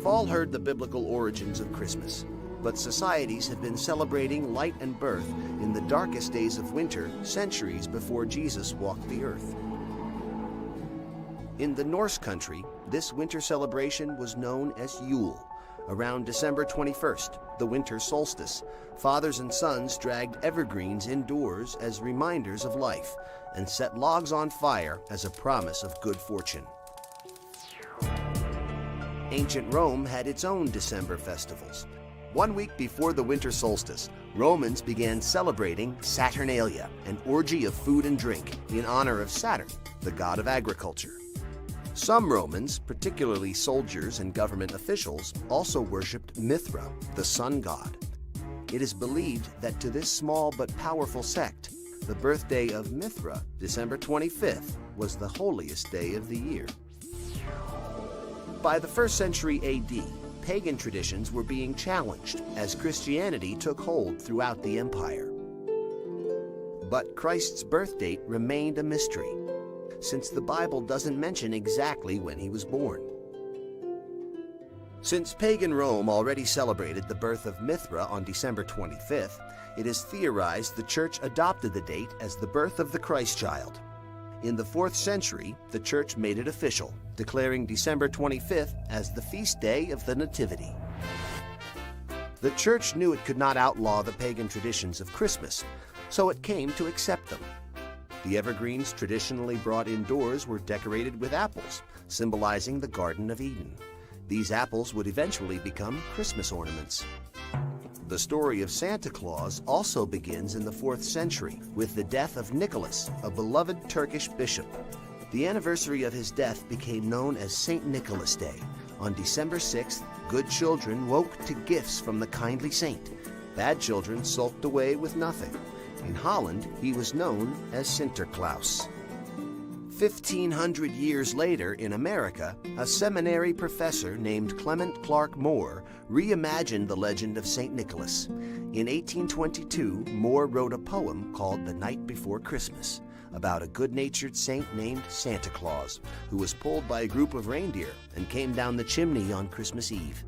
all heard the biblical origins of Christmas, but societies have been celebrating light and birth in the darkest days of winter centuries before Jesus walked the earth. In the Norse country, this winter celebration was known as Yule. Around December 21st, the winter solstice, fathers and sons dragged evergreens indoors as reminders of life and set logs on fire as a promise of good fortune. Ancient Rome had its own December festivals. 1 week before the winter solstice, Romans began celebrating Saturnalia, an orgy of food and drink in honor of Saturn, the god of agriculture. Some Romans, particularly soldiers and government officials, also worshipped Mithra, the sun god. It is believed that to this small but powerful sect, the birthday of Mithra, December 25th, was the holiest day of the year. By the 1st century AD, pagan traditions were being challenged as Christianity took hold throughout the empire. But Christ's birth date remained a mystery, since the Bible doesn't mention exactly when he was born. Since pagan Rome already celebrated the birth of Mithra on December 25th, it is theorized the Church adopted the date as the birth of the Christ child. In the 4th century, the Church made it official, declaring December 25th as the feast day of the Nativity. The Church knew it could not outlaw the pagan traditions of Christmas, so it came to accept them. The evergreens traditionally brought indoors were decorated with apples, symbolizing the Garden of Eden. These apples would eventually become Christmas ornaments. The story of Santa Claus also begins in the 4th century with the death of Nicholas, a beloved Turkish bishop. The anniversary of his death became known as St. Nicholas Day. On December 6th, good children woke to gifts from the kindly saint. Bad children sulked away with nothing. In Holland, he was known as Santa Claus. 1,500 years later in America, a seminary professor named Clement Clark Moore reimagined the legend of St. Nicholas. In 1822, Moore wrote a poem called The Night Before Christmas about a good-natured saint named Santa Claus, who was pulled by a group of reindeer and came down the chimney on Christmas Eve.